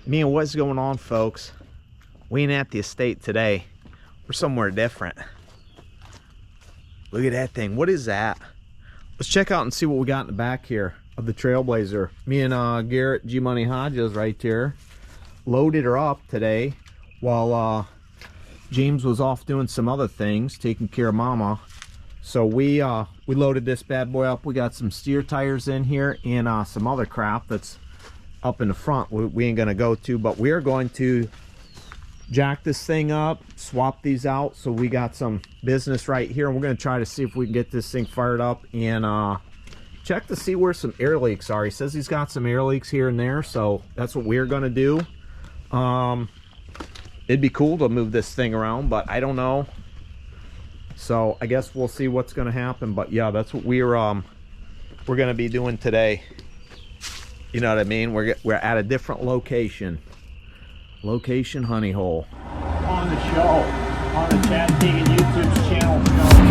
Man, what's going on, folks? We ain't at the estate today. We're somewhere different. Look at that thing. What is that? Let's check out and see what we got in the back here of the Trailblazer. Me and Garrett G Money Hodges right here loaded her up today while James was off doing some other things, taking care of Mama. So we loaded this bad boy up. We got some steer tires in here and some other crap that's up in the front we ain't gonna go to, but we are going to jack this thing up, swap these out, so we got some business right here, and we're gonna try to see if we can get this thing fired up and check to see where some air leaks are. He says he's got some air leaks here and there, so that's what we're gonna do. It'd be cool to move this thing around, but I don't know, so I guess we'll see what's gonna happen. But yeah, that's what we're gonna be doing today. You know what I mean? We're at a different location. Location Honey Hole. On the show, on the Chat Digging YouTube channel show.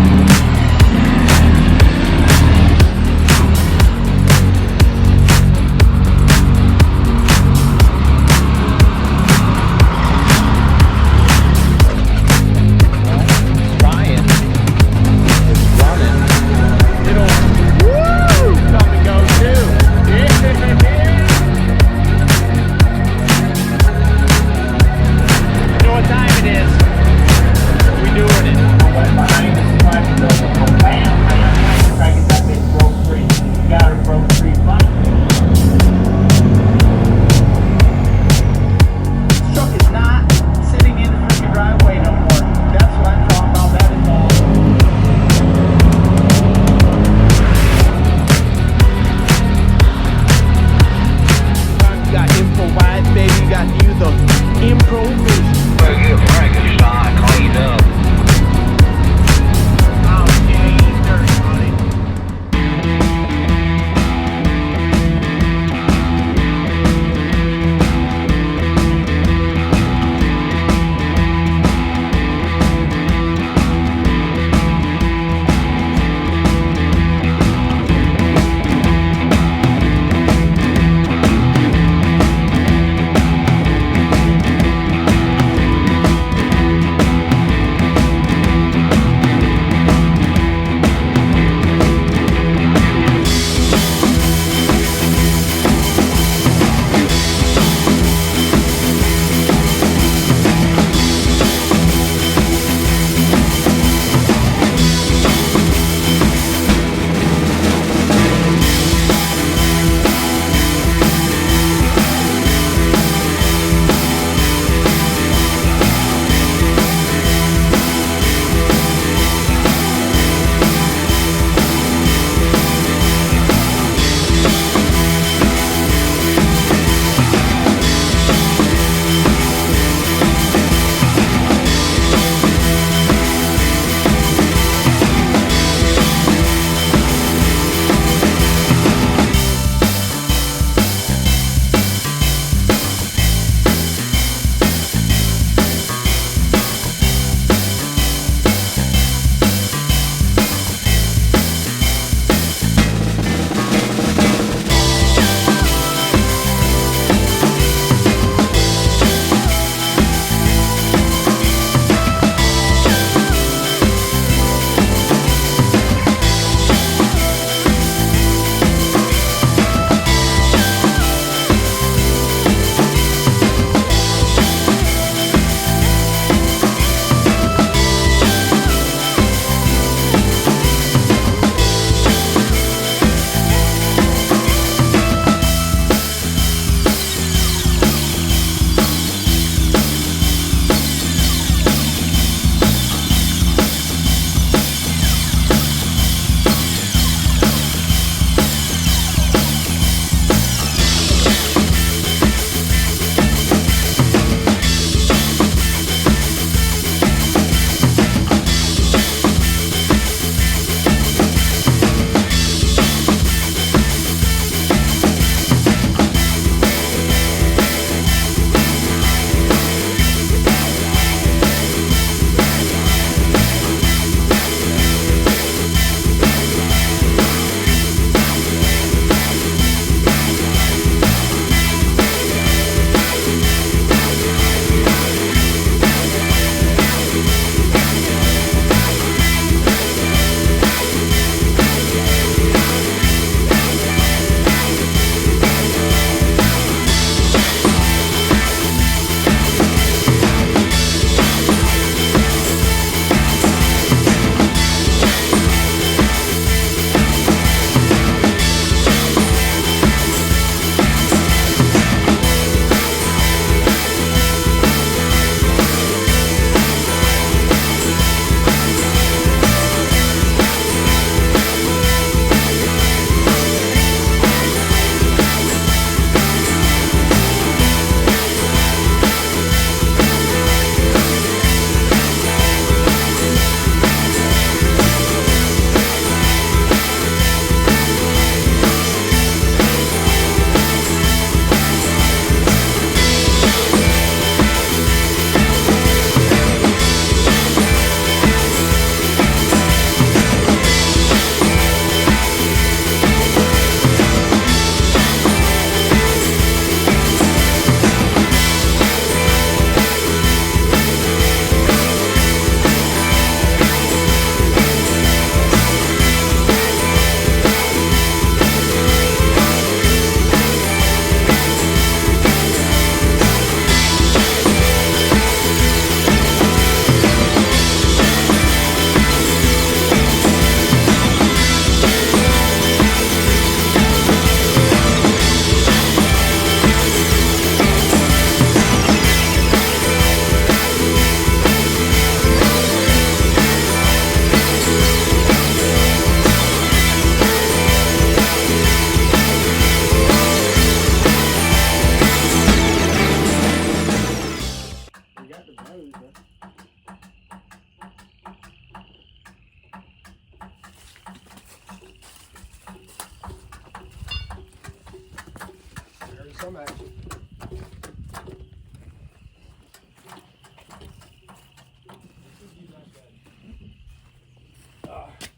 Max.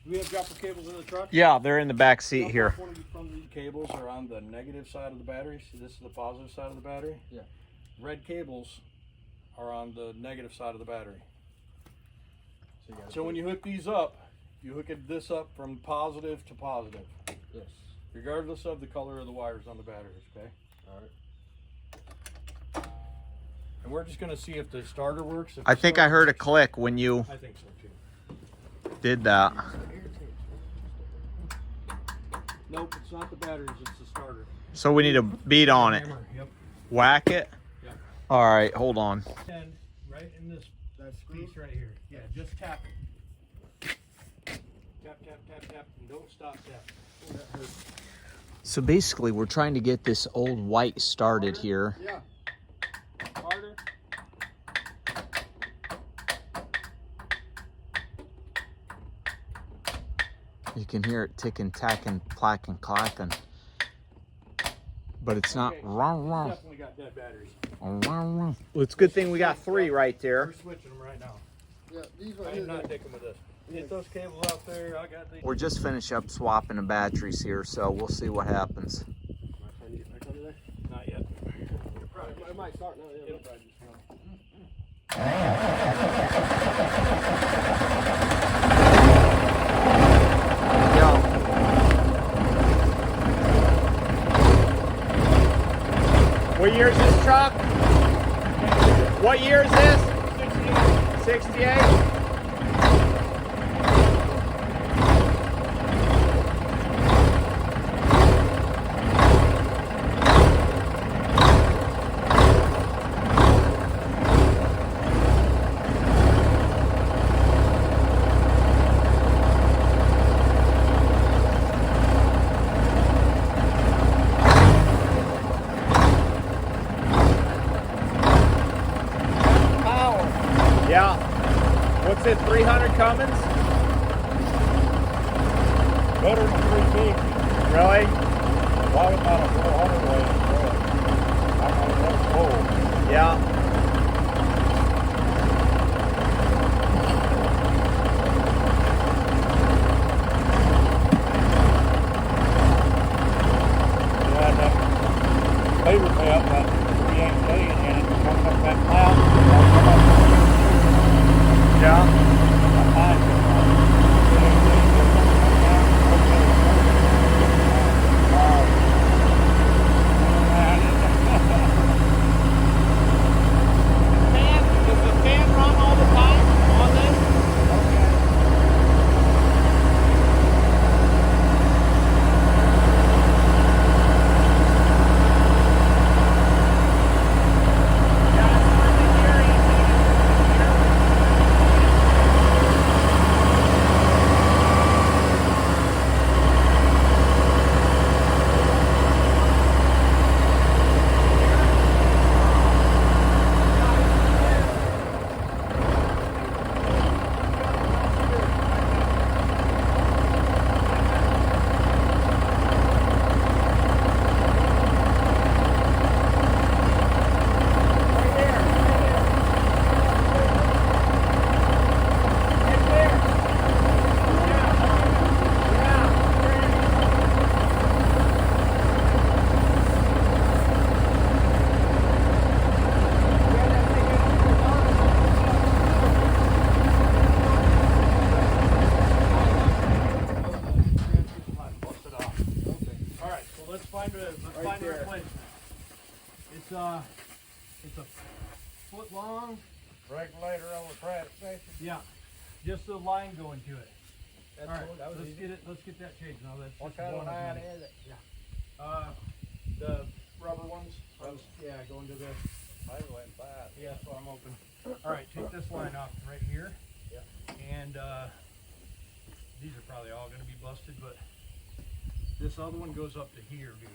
Do we have dropper cables in the truck? Yeah, they're in the back seat here. One of these cables are on the negative side of the battery. See, this is the positive side of the battery. Yeah. Red cables are on the negative side of the battery. So when you hook these up, you hook this up from positive to positive. Yes. Regardless of the color of the wires on the batteries, okay? All right. And we're just gonna see if the starter works. I think I heard a click when you I think so too. did that. Nope, it's not the batteries, it's the starter. So we need a beat on it. Hammer, yep. Whack it? Yep. All right, hold on. And right in this piece right here. Yeah, just tap it. Tap, tap, tap, tap, and don't stop tapping. Oh, that hurts. So basically we're trying to get this old white started here. Yeah. Harder. You can hear it ticking, tacking, clacking, clacking. But it's not Okay, wrong. Definitely got dead batteries. Well, it's a good thing we got 3 right there. We're switching them right now. Yeah, these I right am here. not taking with this. Get those cables out there. I got these. We're just finished up swapping the batteries here, so we'll see what happens. Am I trying to get back under there? Not yet. It might start now. Yeah, It'll probably just go. What year is this truck? What year is this? 68. Yeah. What's it, 300 Cummins? Better than 350. Really? Why would not a 400 weight? I'm on that pole. Yeah. Yeah, that paper pay up about 3 days and it comes up that cloud. Yeah. Does the fan run all the time on this? It's a foot long. Regulator on the transmission. Yeah, just the line going to it. That's All right, cool. That was let's easy. get it. Let's get that changed now. That's What just kind of one line many. is it? The rubber ones. Yeah, going to the. I went fast. Yeah, that's what I'm hoping. All right, take this line off right here. Yeah. And these are probably all going to be busted, but this other one goes up to here, dude.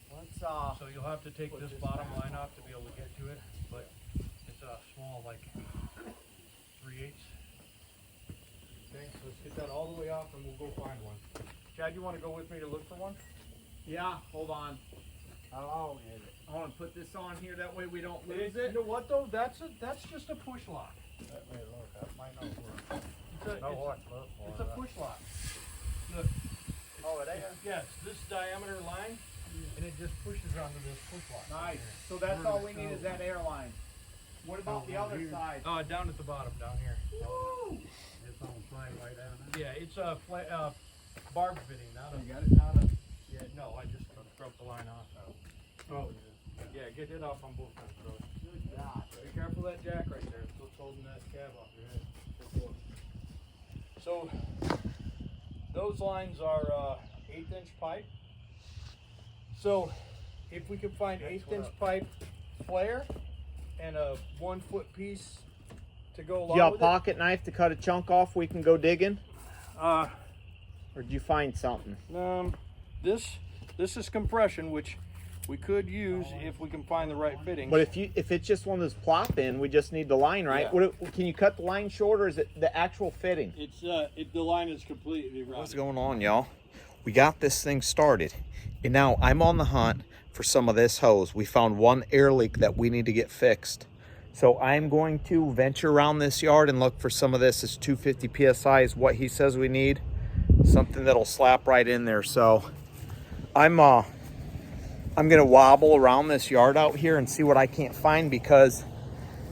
What's So you'll have to take this bottom line off to be able to get to it, but it's a small, like 3/8. Okay, so let's get that all the way off and we'll go find one. Chad, you want to go with me to look for one? Yeah, hold on. How long is it? I want to put this on here, that way we don't lose You it. know what though? That's just a push lock. Let me look. That might not work. It's Know what to look for. a push lock. Look, Oh, it ain't? yes, this diameter line, and it just pushes onto this push lock. Nice. So that's all we need is that airline. What about the other side? Down at the bottom, down here. Woo! It's on play way down there. Yeah, it's a barb fitting, not a. You got it? Not a. Yeah, no, I just broke the line off. Oh, yeah, get it off on both ends, bro. Good God. Be careful of that jack right there. It's what's holding that cab off your head. So, those lines are 1/8" pipe. So, if we can find 1/8" pipe flare and a 1 foot piece to go along You got a with pocket knife to cut a chunk off we can go digging? it. Or did you find something? This is compression, which we could use if we can find the right fittings. But if it's just one of those plop in, we just need the line, right? Yeah. Can you cut the line short, or is it the actual fitting? It's the line is completely round. What's going on, y'all? We got this thing started, and now I'm on the hunt for some of this hose. We found one air leak that we need to get fixed. So I'm going to venture around this yard and look for some of this. It's 250 PSI is what he says we need. Something that'll slap right in there. So I'm gonna wobble around this yard out here and see what I can't find, because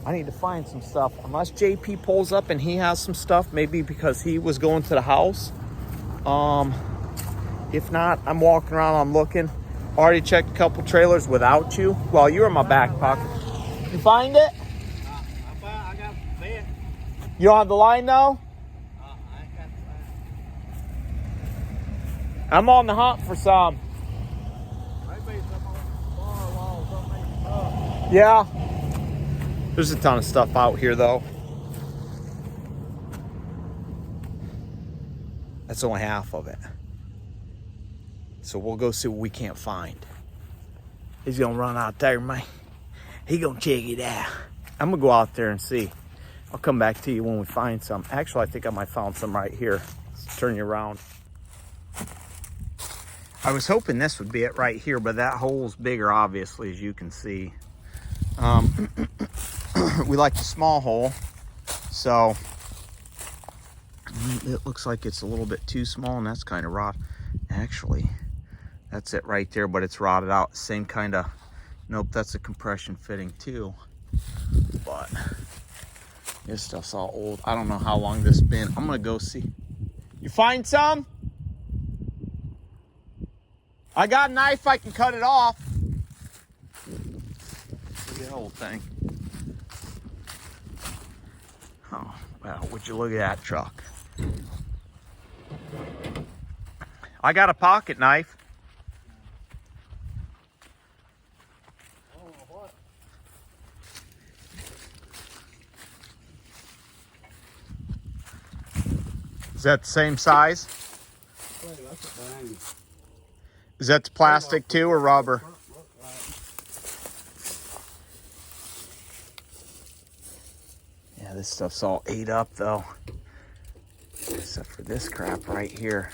I need to find some stuff. Unless JP pulls up and he has some stuff, maybe because he was going to the house. If not, I'm walking around, I'm looking. Already checked a couple trailers without you. Well, you were in my back pocket. You find it? I got the bed. You on the line now? I ain't got the I'm on the hunt for some. Maybe some on the bar wall, something. Yeah. There's a ton of stuff out here though. That's only half of it. So we'll go see what we can't find. He's gonna run out there, man. He gonna check it out. I'm gonna go out there and see. I'll come back to you when we find some. Actually, I think I might found some right here. Let's turn you around. I was hoping this would be it right here, but that hole's bigger, obviously, as you can see. We like the small hole, so it looks like it's a little bit too small, and that's kind of rot. Actually, that's it right there, but it's rotted out. Same kind of, nope, that's a compression fitting too. But this stuff's all old. I don't know how long this been. I'm gonna go see. You find some? I got a knife, I can cut it off. Look at the whole thing. Oh, well, would you look at that truck? I got a pocket knife. Oh, what? Is that the same size? Hey, that's a thing. Is that the plastic too, or rubber? Look like. Yeah, this stuff's all ate up though. Except for this crap right here.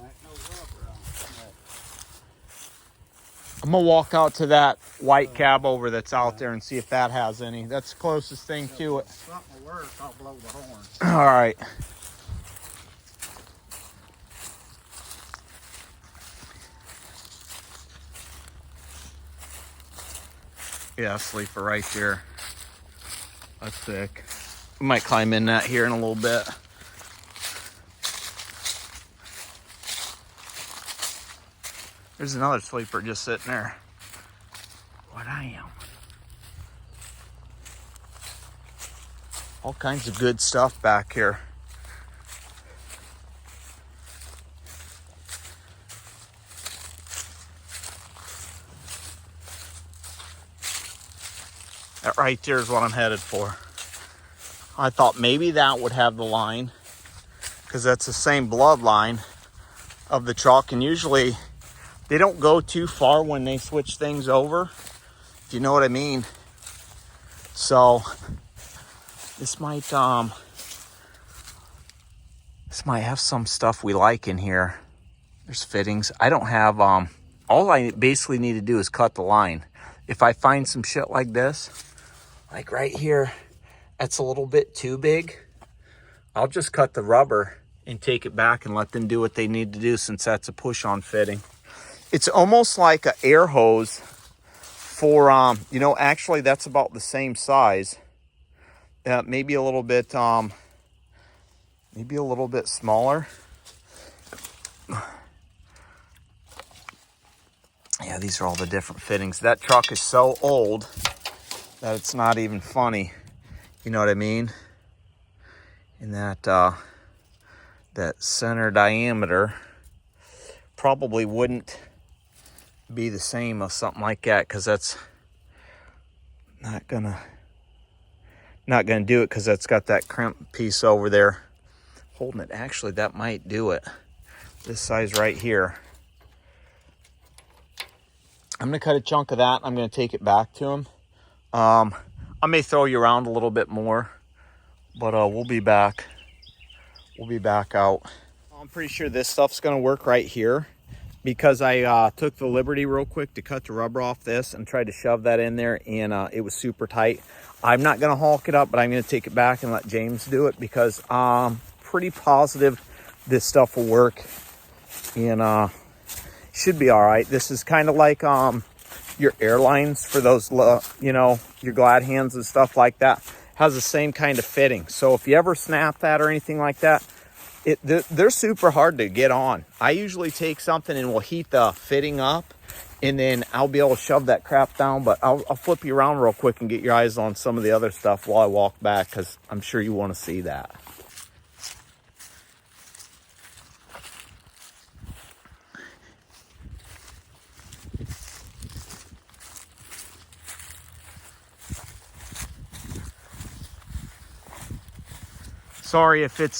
Ain't no rubber on it. I'm gonna walk out to that white Cabover that's out there and see if that has any. That's the closest thing to it. Something will work, I'll blow the horn. All right. Yeah, sleeper right there. That's thick. We might climb in that here in a little bit. There's another sleeper just sitting there. What I am. All kinds of good stuff back here. That right there is what I'm headed for. I thought maybe that would have the line, because that's the same bloodline of the truck, and usually they don't go too far when they switch things over, if you know what I mean. So this might This might have some stuff we like in here. There's fittings. I don't have, all I basically need to do is cut the line. If I find some shit like this, like right here, that's a little bit too big, I'll just cut the rubber and take it back and let them do what they need to do, since that's a push-on fitting. It's almost like an air hose for, you know, actually that's about the same size. Maybe a little bit, maybe a little bit smaller. Yeah, these are all the different fittings. That truck is so old that it's not even funny. You know what I mean? And that, that center diameter probably wouldn't be the same as something like that, because that's not gonna do it, because that's got that crimp piece over there holding it. Actually, that might do it. This size right here. I'm gonna cut a chunk of that. I'm gonna take it back to him. I may throw you around a little bit more, but we'll be back. We'll be back out. I'm pretty sure this stuff's gonna work right here, because I took the liberty real quick to cut the rubber off this and tried to shove that in there, and it was super tight. I'm not gonna hulk it up, but I'm gonna take it back and let James do it, because I'm pretty positive this stuff will work, and should be all right. This is kind of like your airlines for those, you know, your glad hands and stuff like that. Has the same kind of fitting. So if you ever snap that or anything like that, they're super hard to get on. I usually take something and will heat the fitting up, and then I'll be able to shove that crap down. But I'll flip you around real quick and get your eyes on some of the other stuff while I walk back, because I'm sure you want to see that. Sorry if it's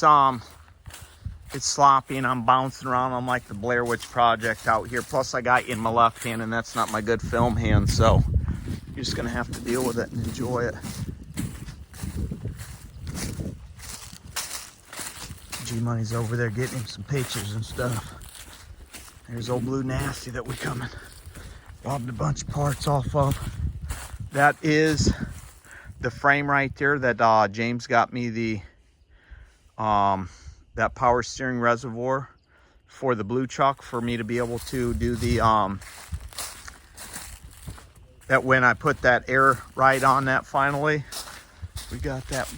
sloppy and I'm bouncing around on like the Blair Witch Project out here. Plus I got you in my left hand, and that's not my good film hand, so you're just gonna have to deal with it and enjoy it. G-Money's over there getting him some pictures and stuff. There's old Blue Nasty that we come and robbed a bunch of parts off of. That is the frame right there that James got me the that power steering reservoir for the blue truck, for me to be able to do the that when I put that air ride on that finally, we got that.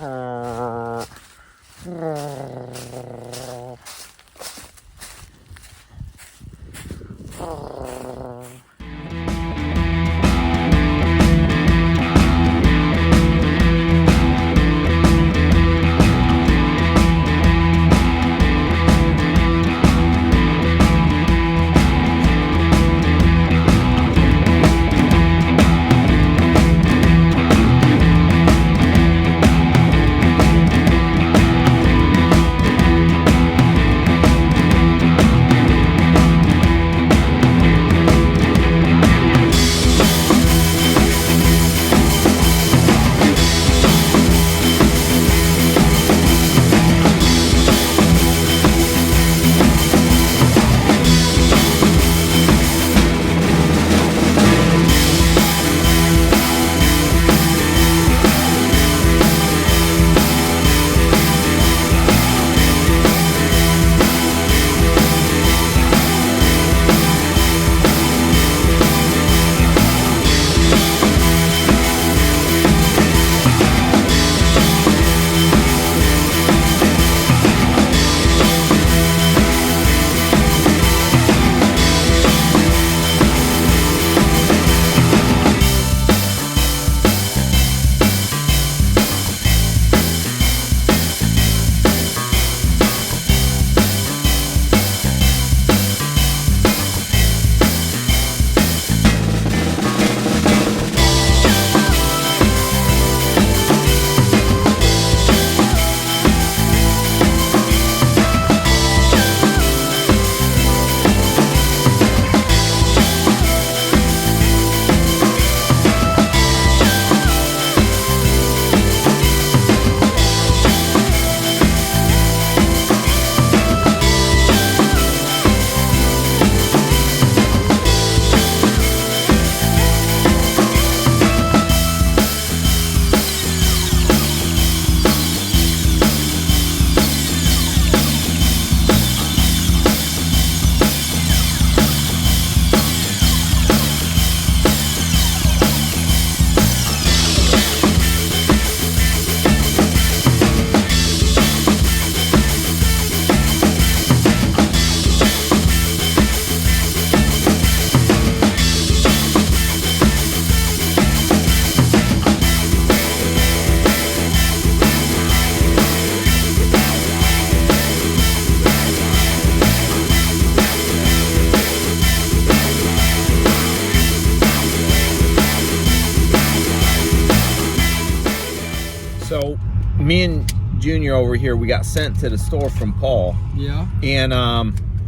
me and Junior over here, we got sent to the store from Paul. Yeah. And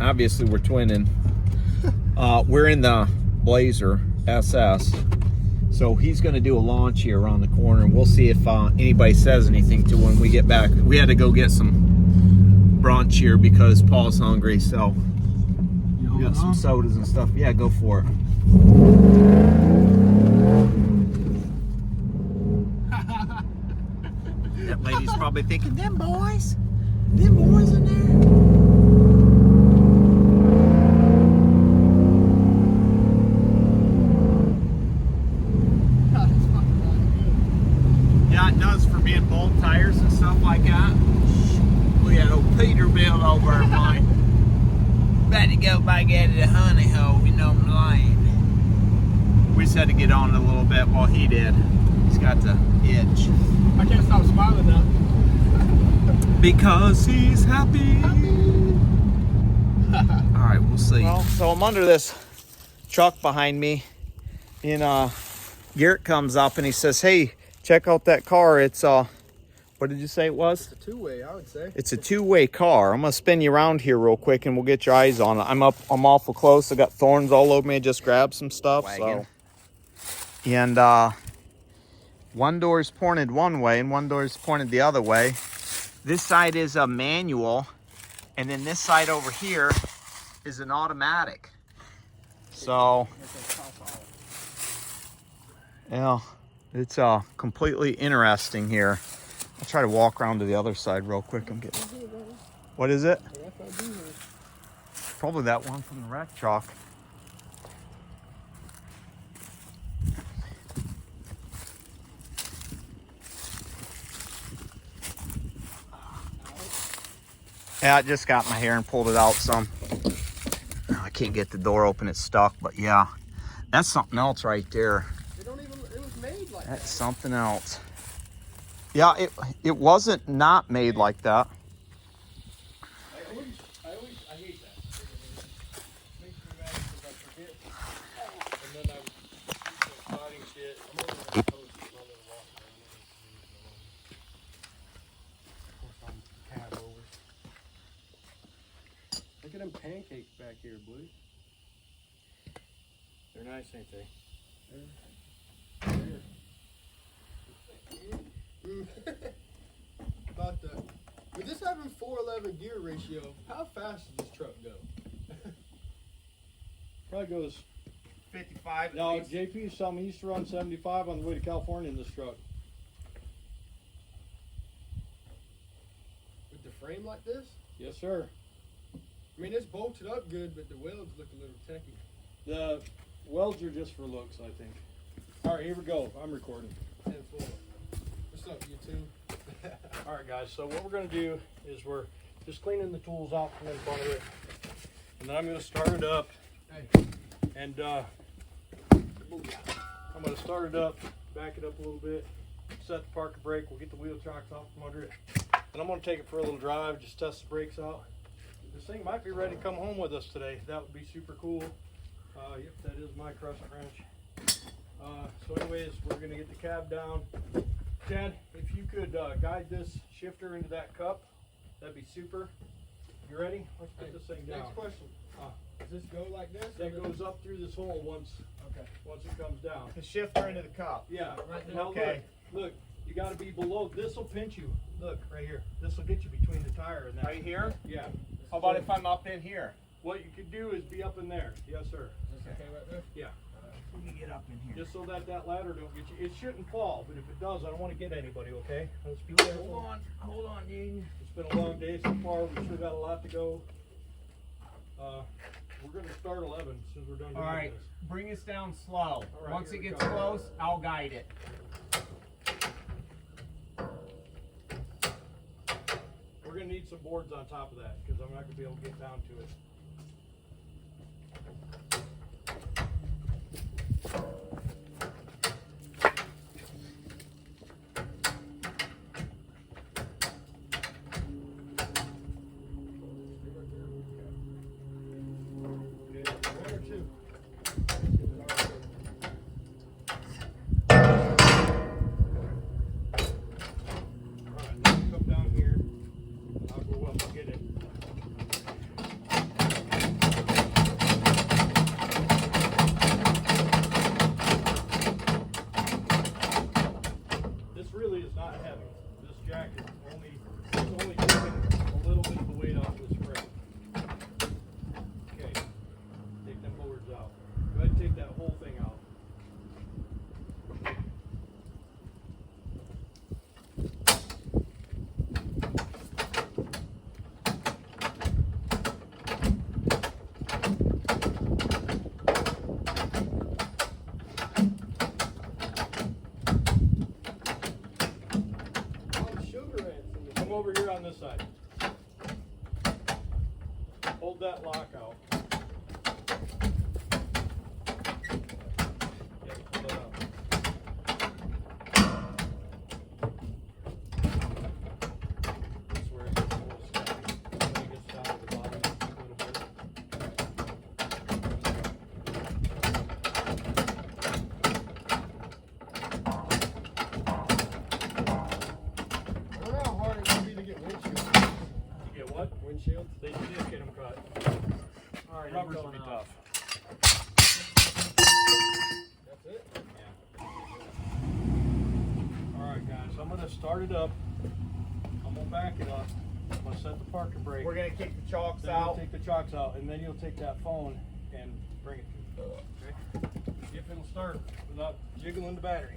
obviously we're twinning. We're in the Blazer SS. So he's going to do a launch here around the corner, and we'll see if anybody says anything to when we get back. We had to go get some brunch here because Paul's hungry, so we got some sodas and stuff. Yeah, go for it. That lady's probably thinking, them boys in there. Being bolt tires and stuff like that. We got old Peterbilt over our mine. About to go back out of the honey hole, you know what I'm saying? We just had to get on it a little bit while he did. He's got the itch. I can't stop smiling now. Because he's happy. Alright, we'll see. Well, so I'm under this truck behind me, and Garrett comes up and he says, hey, check out that car. It's what did you say it was? It's a two-way, I would say. It's a two-way car. I'm gonna spin you around here real quick and we'll get your eyes on it. I'm awful close. I got thorns all over me. I just grabbed some stuff. Wagon. So, and one door is pointed one way and one door is pointed the other way. This side is a manual, and then this side over here is an automatic. So, yeah. It's completely interesting here. I'll try to walk around to the other side real quick. I'm getting. What is it? Probably that one from the wreck truck. Yeah, I just got my hair and pulled it out some. I can't get the door open, it's stuck, but yeah. That's something else right there. That's something else. Yeah, it wasn't not made like that. I hate that. It makes me mad because I forget. And then I'm fighting shit. I'm over the post and I'm gonna walk around. Of course, I'm Cabover. Look at them pancakes back here, Blue. They're nice, ain't they? About that. With this having 411 gear ratio, how fast does this truck go? Probably goes 55. No, JP saw me used to run 75 on the way to California in this truck. With the frame like this? Yes, sir. I mean, it's bolted up good, but the welds look a little techy. The welds are just for looks, I think. All right, here we go. I'm recording. 10-4. What's up, YouTube? All right, guys. So what we're going to do is we're just cleaning the tools out from in front of it, and then I'm going to start it up. Hey. And I'm going to start it up, back it up a little bit, set the parker brake. We'll get the wheel chocks off from under it, and I'm going to take it for a little drive, just test the brakes out. This thing might be ready to come home with us today. That would be super cool. Yep, that is my crescent wrench. So anyways, we're going to get the cab down. Chad, if you could guide this shifter into that cup, that'd be super. You ready? Let's put this thing down. Next question. Does this go like this? That goes up through this hole once it comes down. The shifter into the cup. Yeah. Right there. Now Okay. Look, you got to be below. This will pinch you. Look, right here. This will get you between the tire and that. Right here? Yeah. How about if I'm up in here? What you could do is be up in there. Yes, sir. Is this okay right there? Yeah. Let me get up in here. Just so that ladder don't get you. It shouldn't fall, but if it does, I don't want to get anybody, okay? Let's be careful. Hold on, dude. It's been a long day so far. We still got a lot to go. We're going to start 11 as soon as we're done doing All right, this. bring us down slow. All right, Once here it we gets go. close, I'll guide it. We're going to need some boards on top of that because I'm not going to be able to get down to it. on this side. Hold that lock out. Yeah, pull that out. That's where it gets a little stuck. When it gets down to the bottom a little bit. I wonder how hard it would be to get windshield. You get what? Windshield. They just get them cut. All right, Rubbers I'm will be going out. tough. That's it. Alright guys, I'm gonna start it up. I'm gonna back it up. I'm gonna set the parking brake. We're gonna kick the chocks Then you'll out. take the chocks out, and then you'll take that phone and bring it to me. Okay? See if it'll start without jiggling the battery.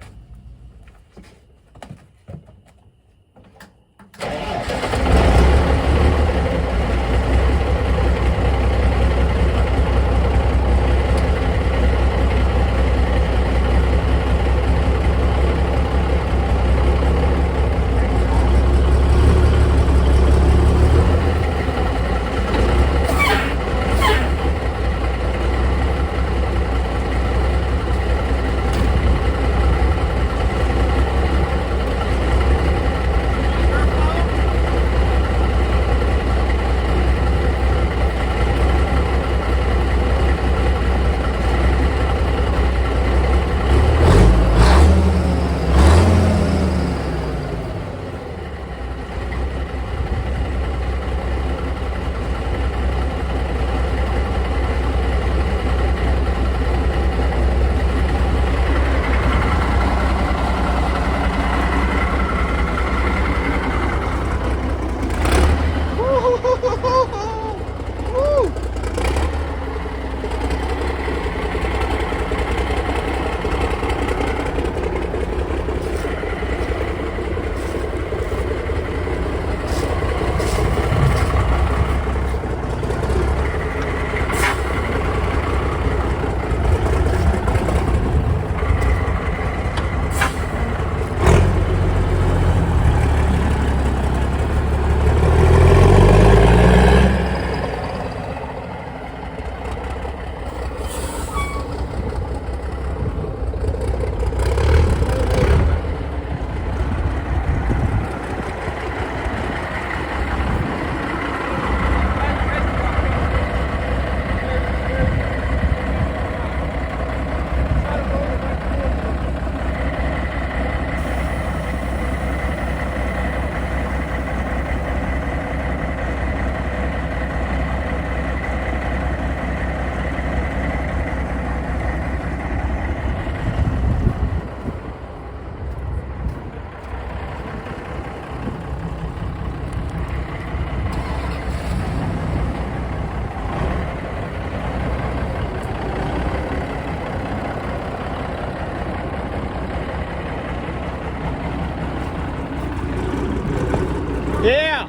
Yeah.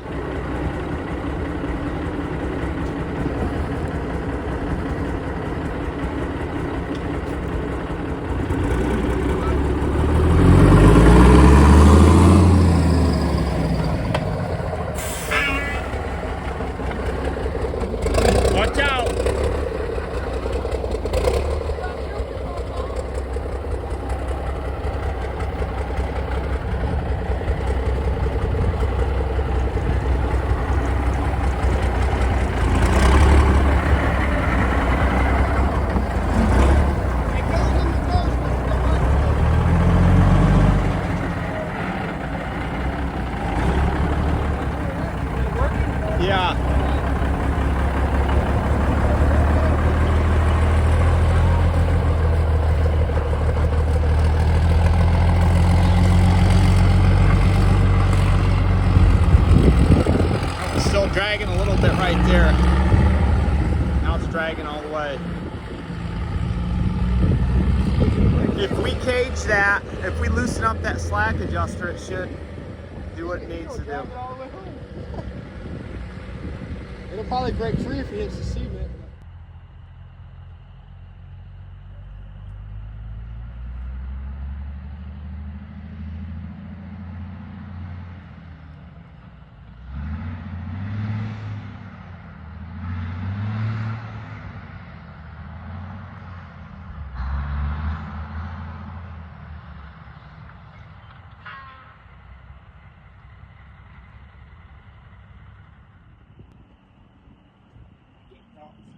Watch out. Yeah. It's still dragging a little bit right there. Now it's dragging all the way. If we cage that, if we loosen up that slack adjuster, it should do what it needs to do. It'll probably break free if he hits the cement.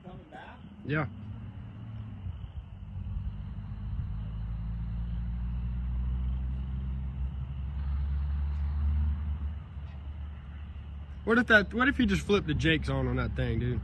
coming back? Yeah. What if he just flipped the Jakes on that thing, dude?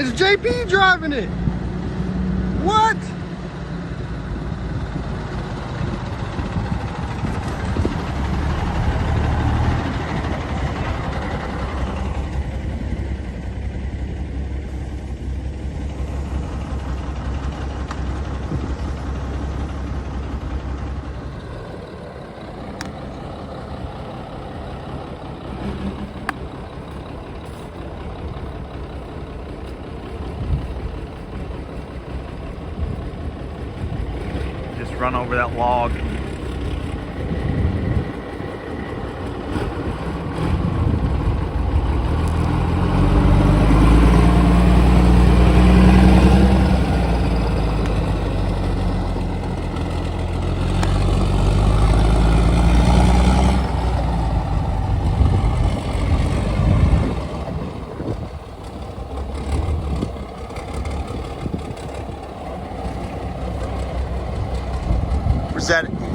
It's JP driving it. What? Just run over that log.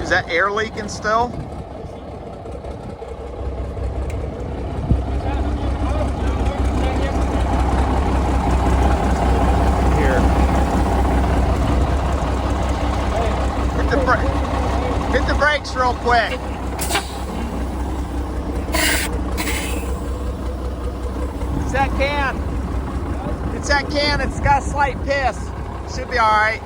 Is that air leaking still? Here. Hit the brakes real quick. It's that can. It's that can. It's got a slight piss. Should be all right.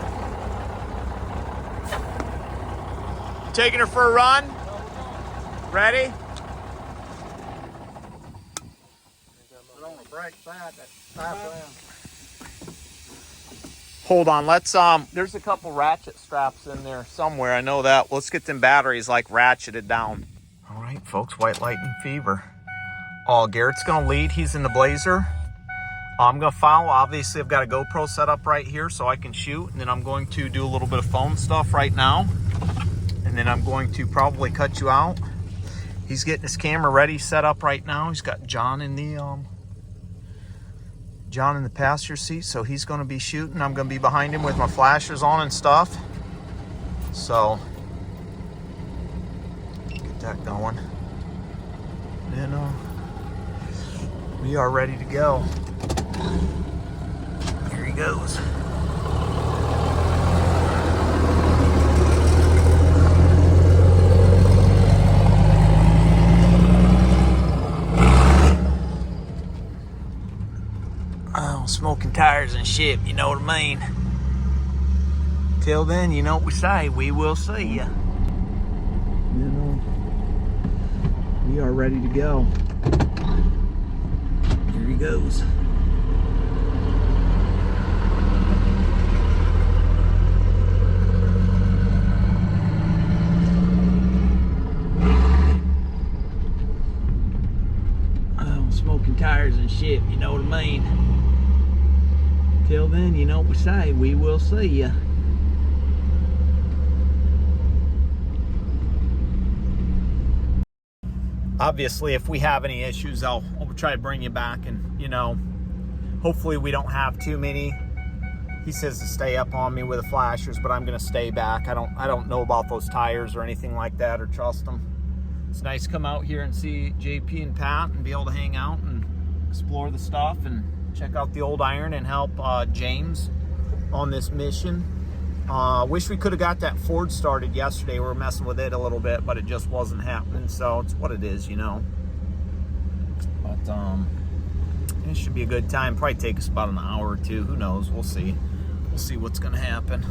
Taking her for a run? Ready? Hold on, let's there's a couple ratchet straps in there somewhere. I know that. Let's get them batteries like ratcheted down. All right, folks, white lightning fever. Oh, Garrett's gonna lead. He's in the Blazer. I'm gonna follow. Obviously, I've got a GoPro set up right here so I can shoot, and then I'm going to do a little bit of phone stuff right now. And then I'm going to probably cut you out. He's getting his camera ready, set up right now. He's got John in the passenger seat, so he's going to be shooting. I'm going to be behind him with my flashers on and stuff. So get that going. And we are ready to go. Here he goes. Smoking tires and shit, you know what I mean? Till then, you know what we say, we will see ya. You know, we are ready to go. Here he goes. smoking tires and shit, you know what I mean? Till then, you know what we say, we will see ya. Obviously, if we have any issues, I'll try to bring you back, and you know, hopefully we don't have too many. He says to stay up on me with the flashers, but I'm gonna stay back. I don't know about those tires or anything like that, or trust them. It's nice to come out here and see JP and Pat and be able to hang out and explore the stuff and check out the old iron and help James on this mission. Wish we could have got that Ford started yesterday. We were messing with it a little bit, but it just wasn't happening. So it's what it is, you know. But it should be a good time. Probably take us about an hour or two. Who knows? We'll see. We'll see what's gonna happen.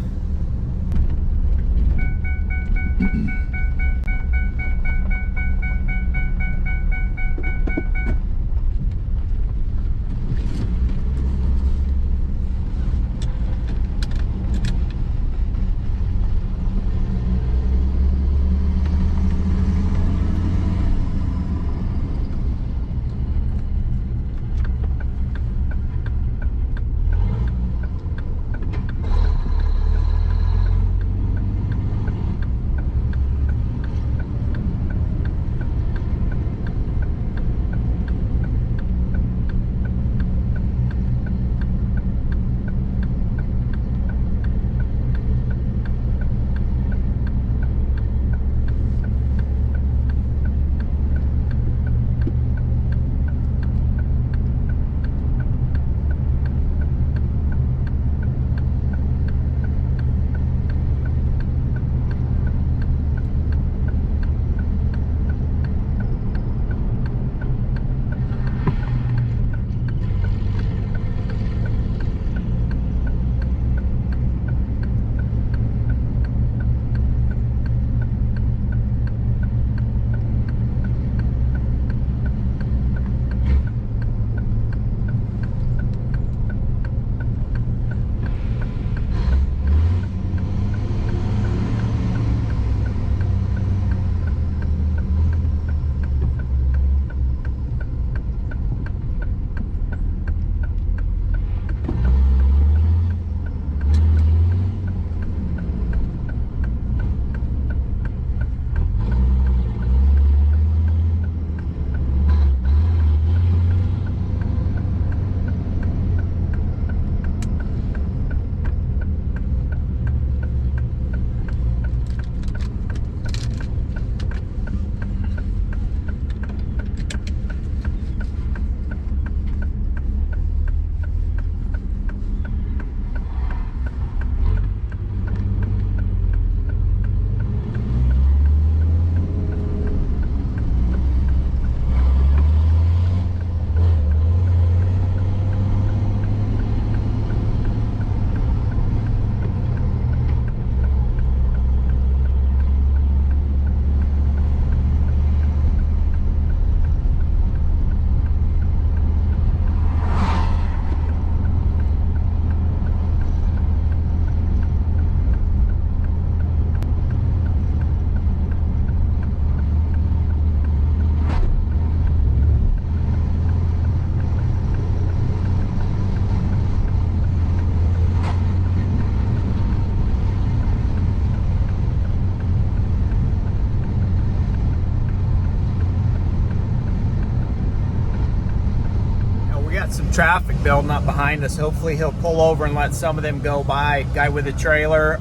Some traffic building up behind us. Hopefully he'll pull over and let some of them go by. Guy with a trailer,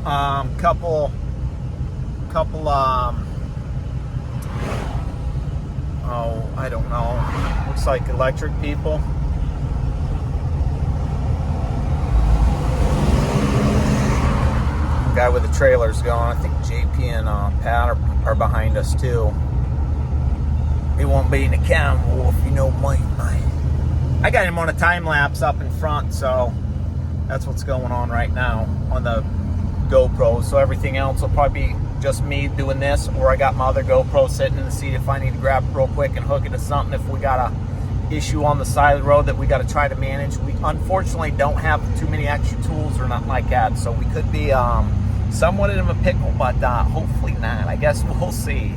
couple oh, I don't know, looks like electric people. Guy with the trailer's going. I think JP and Pat are behind us too. He won't be in the camera if you know me. I got him on a time lapse up in front, so that's what's going on right now on the GoPro. So everything else will probably be just me doing this, or I got my other GoPro sitting in the seat if I need to grab it real quick and hook it to something if we got a issue on the side of the road that we got to try to manage. We unfortunately don't have too many extra tools or nothing like that, so we could be somewhat in a pickle, but hopefully not. I guess we'll see.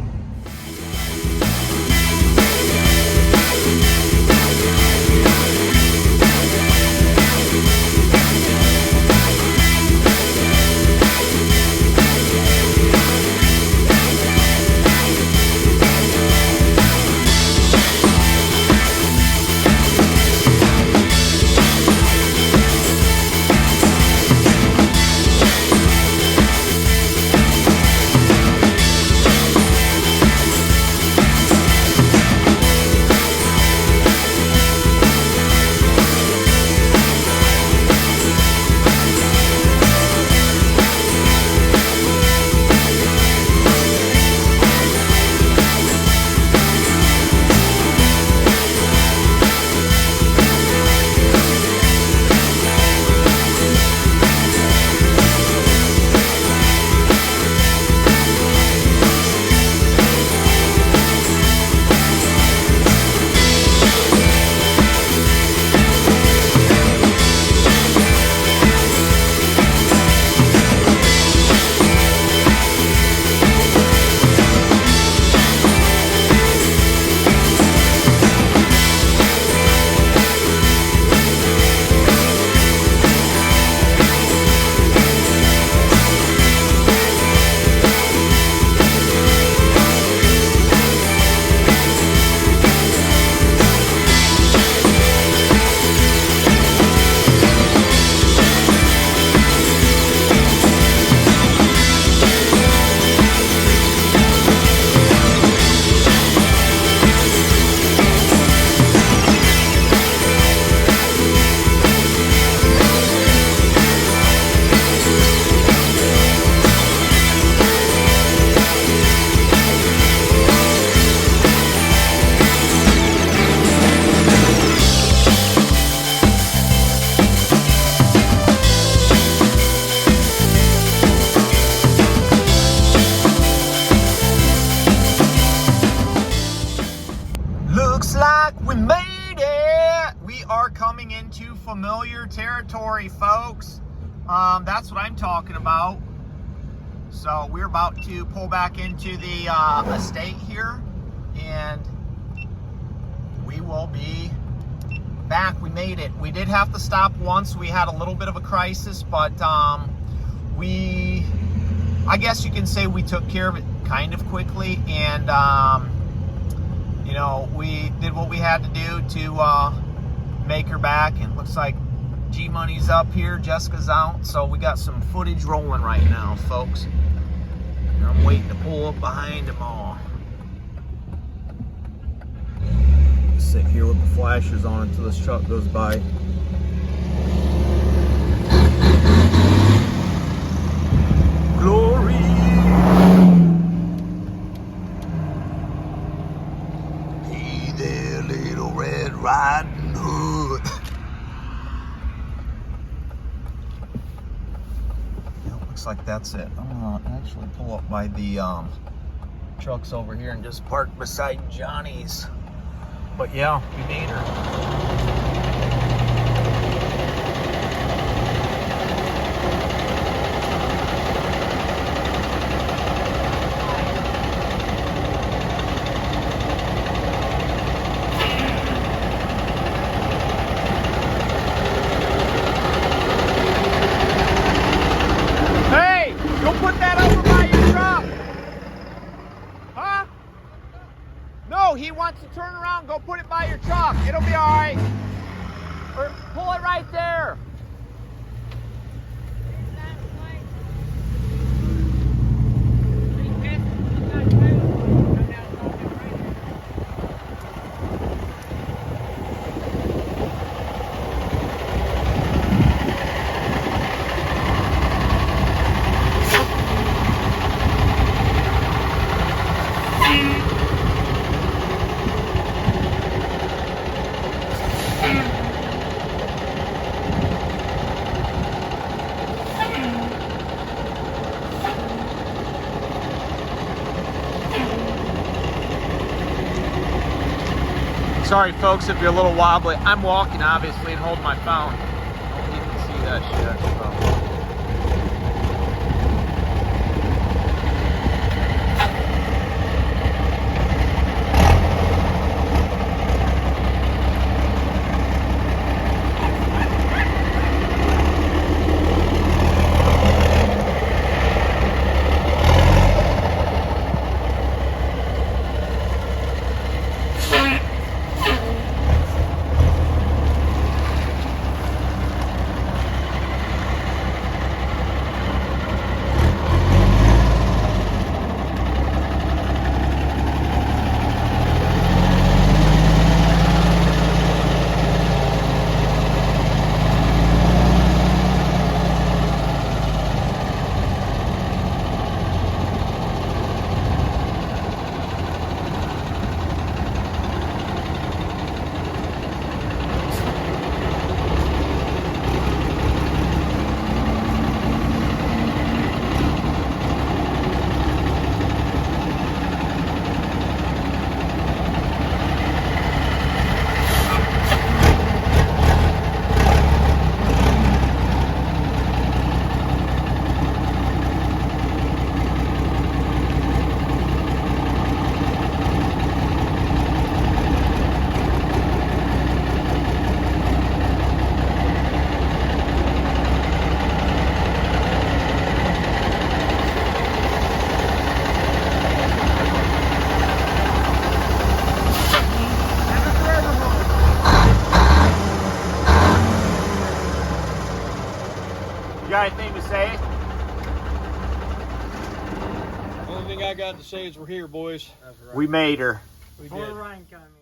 are coming into familiar territory, folks. That's what I'm talking about. So we're about to pull back into the estate here, and we will be back. We made it. We did have to stop once. We had a little bit of a crisis, but I guess you can say we took care of it kind of quickly, and you know, we did what we had to do to make her back. And it looks like G-Money's up here, Jessica's out, so we got some footage rolling right now, folks. And I'm waiting to pull up behind them all. Sit here with the flashers on until this truck goes by. Glory! Hey there, little Red Riding Hood. Looks like that's it. I'm gonna actually pull up by the trucks over here and just park beside Johnny's. But yeah, we made her. Hey, go put that over by your truck. Huh? No, he wants to turn around, go put it by your truck. It'll be all right. Or pull it right there. Sorry folks if you're a little wobbly. I'm walking obviously and holding my phone. I don't even see that shit. So. You got anything to say? Only thing I got to say is we're here, boys. We made her. We Before did. the rain come in.